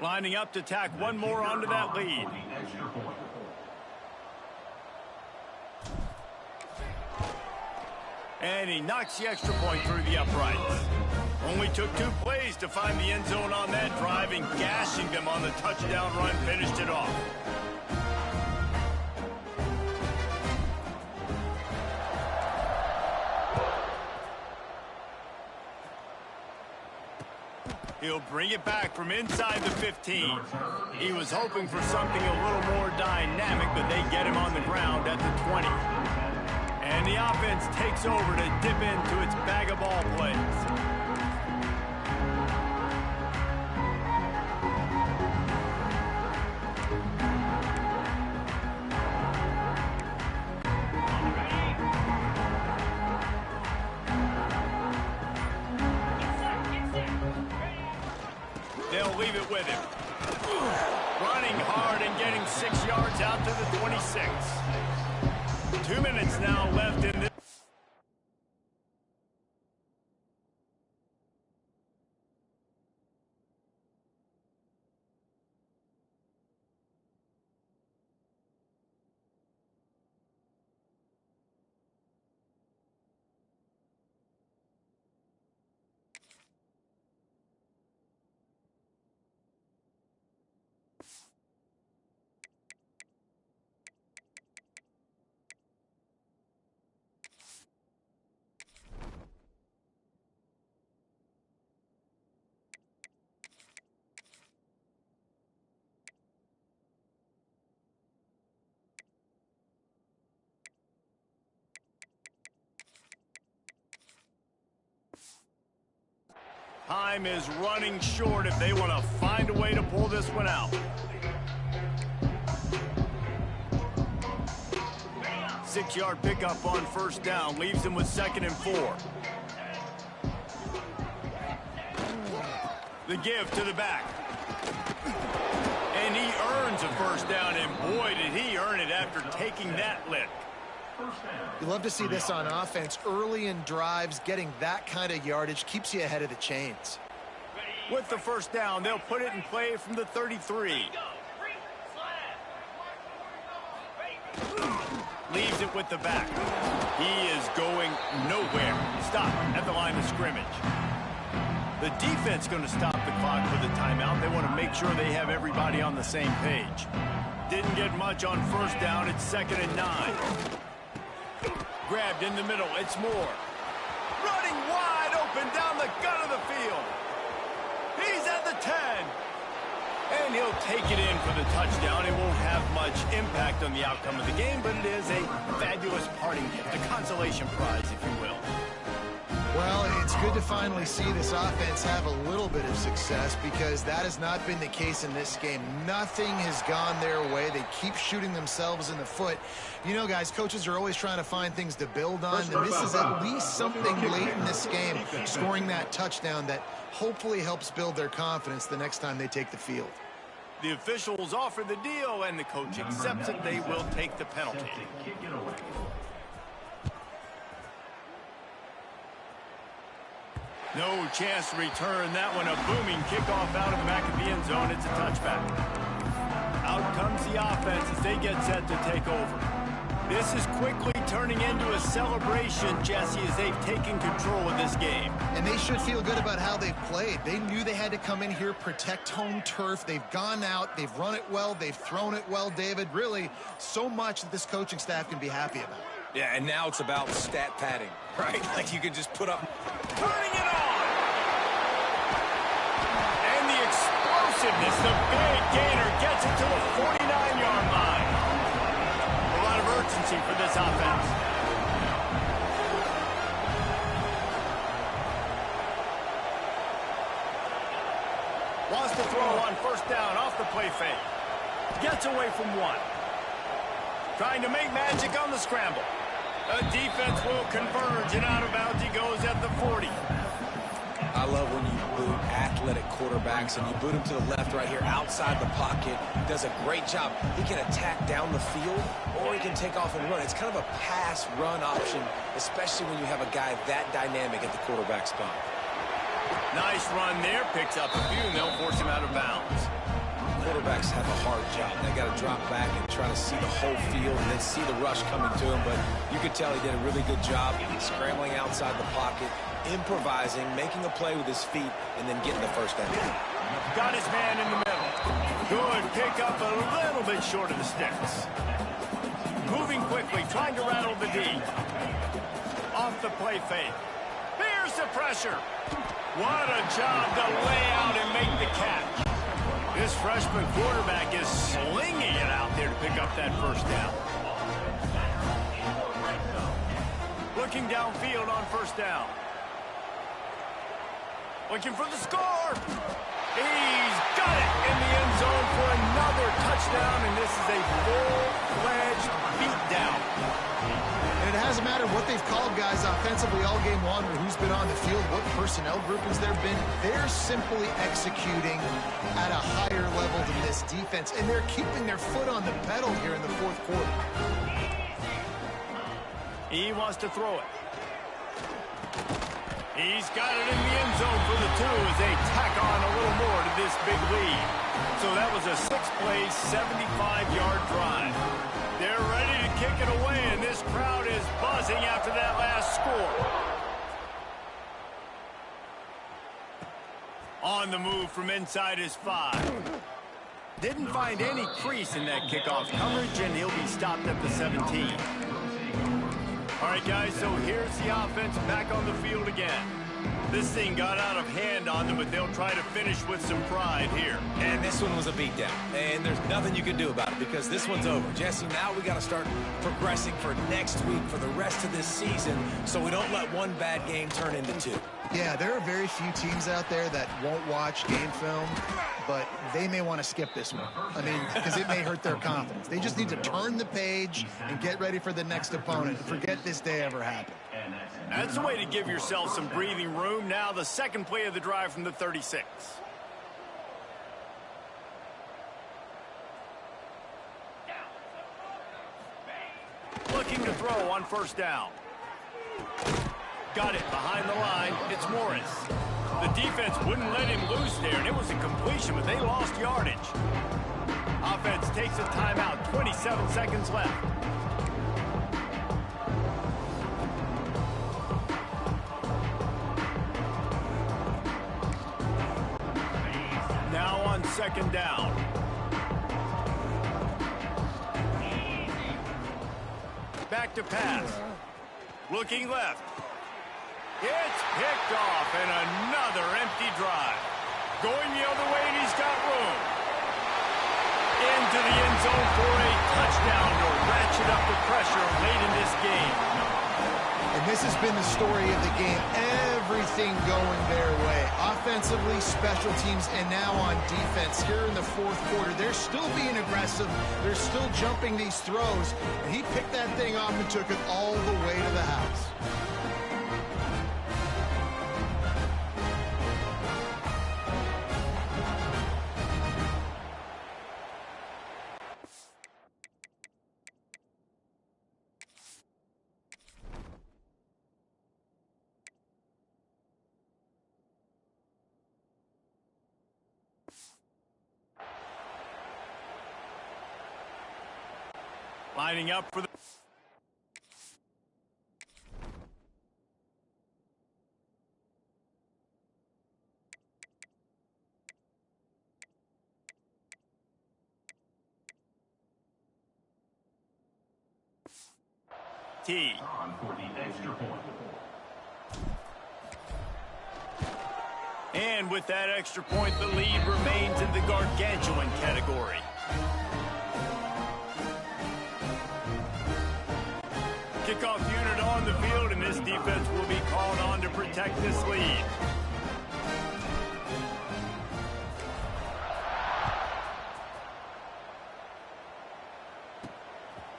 Lining up to tack one more onto that lead. And he knocks the extra point through the uprights. Only took 2 plays to find the end zone on that drive, and gashing them on the touchdown run finished it off. He'll bring it back from inside the 15. He was hoping for something a little more dynamic, but they get him on the ground at the 20. And the offense takes over to dip into its bag of ball plays. They'll leave it with him. Running hard and getting 6 yards out to the 26. 2 minutes now left in this. Time is running short if they want to find a way to pull this one out. 6-yard pickup on first down leaves them with 2nd and 4. The give to the back. And he earns a first down, and boy, did he earn it after taking that lick. You love to see this on offense. Early in drives, getting that kind of yardage keeps you ahead of the chains. With the first down, they'll put it in play from the 33. Leaves it with the back. He is going nowhere. Stop at the line of scrimmage. The defense going to stop the clock for the timeout. They want to make sure they have everybody on the same page. Didn't get much on first down. It's 2nd and 9. Grabbed in the middle. It's Moore. Running wide open down the gut of the field. He's at the 10. And he'll take it in for the touchdown. It won't have much impact on the outcome of the game, but it is a fabulous parting gift, a consolation prize, if you will. Well, it's good to finally see this offense have a little bit of success, because that has not been the case in this game. Nothing has gone their way. They keep shooting themselves in the foot. You know, guys, coaches are always trying to find things to build on, and this is at least something late in this game, scoring that touchdown that hopefully helps build their confidence the next time they take the field. The officials offer the deal, and the coach accepts it. They will take the penalty. No chance to return that one. A booming kickoff out of the back of the end zone. It's a touchback. Out comes the offense as they get set to take over. This is quickly turning into a celebration, Jesse, as they've taken control of this game. And they should feel good about how they've played. They knew they had to come in here, protect home turf. They've gone out, they've run it well, they've thrown it well, David. Really, so much that this coaching staff can be happy about. Yeah, and now it's about stat padding, right? Like you can just put up... Turning it on! And the explosiveness, the big gainer gets it to the 49-yard line. A lot of urgency for this offense. Wants to throw on first down off the play fake. Gets away from one. Trying to make magic on the scramble. The defense will converge, and out of bounds he goes at the 40. I love when you boot athletic quarterbacks, and you boot him to the left right here outside the pocket. He does a great job. He can attack down the field, or he can take off and run. It's kind of a pass-run option, especially when you have a guy that dynamic at the quarterback spot. Nice run there. Picks up a few, and they'll force him out of bounds. quarterbacks have a hard job. They got to drop back and try to see the whole field and then see the rush coming to him. But you could tell he did a really good job scrambling outside the pocket, improvising, making a play with his feet, and then getting the first down. Got his man in the middle. Good pick up, a little bit short of the sticks. Moving quickly, trying to rattle the D. Off the play fake. Here's the pressure. What a job to lay out and make the catch. This freshman quarterback is slinging it out there to pick up that first down. Looking downfield on first down. Looking for the score. He's got it in the end zone for another touchdown, and this is a full-fledged beatdown. And it hasn't mattered what they've called guys offensively all game long or who's been on the field, what personnel groupings there have been. They're simply executing at a higher level than this defense, and they're keeping their foot on the pedal here in the fourth quarter. He wants to throw it. He's got it in the end zone for the 2 as they tack on a little more to this big lead. So that was a 6-play, 75-yard drive. They're ready to kick it away, and this crowd is buzzing after that last score. On the move from inside his 5. Didn't find any crease in that kickoff coverage, and he'll be stopped at the 17. All right, guys, so here's the offense back on the field again. This thing got out of hand on them, but they'll try to finish with some pride here. And this one was a beatdown, and there's nothing you can do about it because this one's over. Jesse, now we got to start progressing for next week, for the rest of this season, so we don't let one bad game turn into 2. Yeah, there are very few teams out there that won't watch game film, but they may want to skip this one. I mean, because it may hurt their confidence. They just need to turn the page and get ready for the next opponent and forget this day ever happened. That's the way to give yourself some breathing room. Now the second play of the drive from the 36. Looking to throw on first down. Got it behind the line. It's Morris. The defense wouldn't let him loose there, and it was a completion, but they lost yardage. Offense takes a timeout. 27 seconds left. Now on second down. Back to pass. Looking left. It's picked off, and another empty drive. Going the other way, and he's got room. Into the end zone for a touchdown to ratchet up the pressure late in this game. And this has been the story of the game. Everything going their way. Offensively, special teams, and now on defense. Here in the fourth quarter, they're still being aggressive. They're still jumping these throws. And he picked that thing off and took it all the way to the house. Lining up for the... T. For the extra point. And with that extra point, the lead remains in the gargantuan category. Kickoff unit on the field, and this defense will be called on to protect this lead.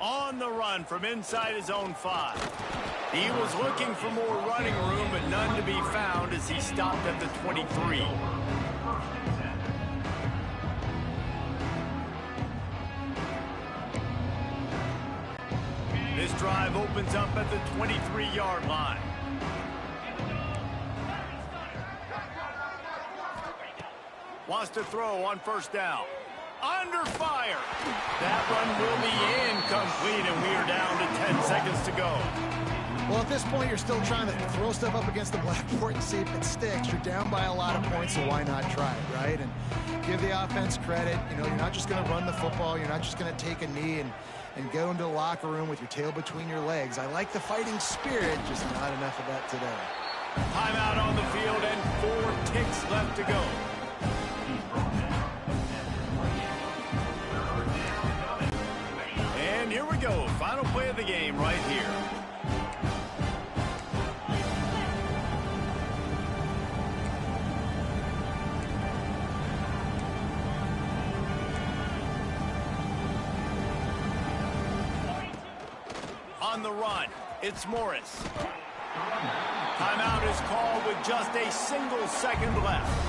On the run from inside his own 5. He was looking for more running room, but none to be found as he stopped at the 23. This drive opens up at the 23-yard line. Wants to throw on first down. Under fire. That run will be incomplete, and we are down to 10 seconds to go. Well, at this point, you're still trying to throw stuff up against the blackboard and see if it sticks. You're down by a lot of points, so why not try it, right? And give the offense credit. You know, you're not just going to run the football. You're not just going to take a knee and go into the locker room with your tail between your legs. I like the fighting spirit, just not enough of that today. Timeout on the field and 4 ticks left to go. And here we go. Final play of the game right here. On the run, it's Morris. Timeout is called with just a single second left.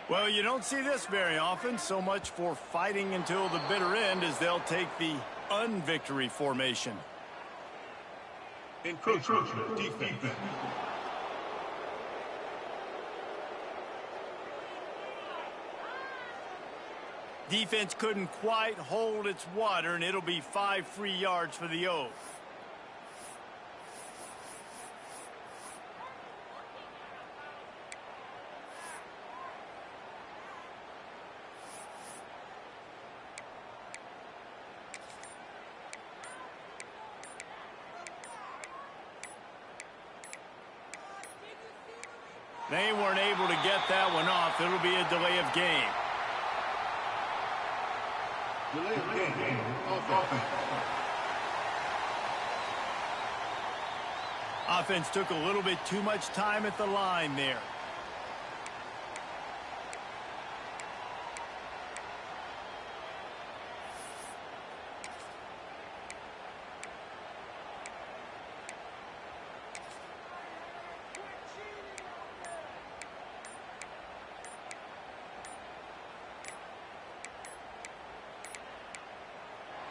Well, you don't see this very often. So much for fighting until the bitter end as they'll take the unvictory formation. Encroachment defense. Defense couldn't quite hold its water, and it'll be 5 free yards for the O's. They weren't able to get that one off. It'll be a delay of game. Delay of game. Offense. Offense took a little bit too much time at the line there.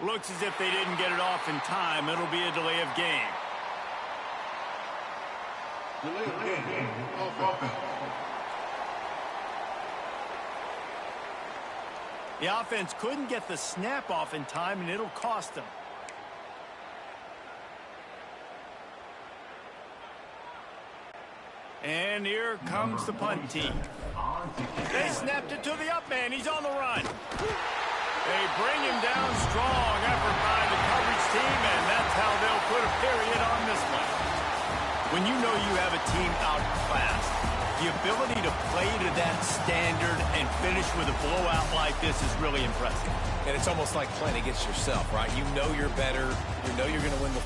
Looks as if they didn't get it off in time. It'll be a delay of game. Delay of game. Offense. The offense couldn't get the snap off in time, and it'll cost them. And here comes the punt team. They snapped it to the up man. He's on the run. They bring him down. Strong effort by the coverage team, and that's how they'll put a period on this one. When you know you have a team outclassed, the ability to play to that standard and finish with a blowout like this is really impressive. And it's almost like playing against yourself, right? You know you're better. You know you're going to win the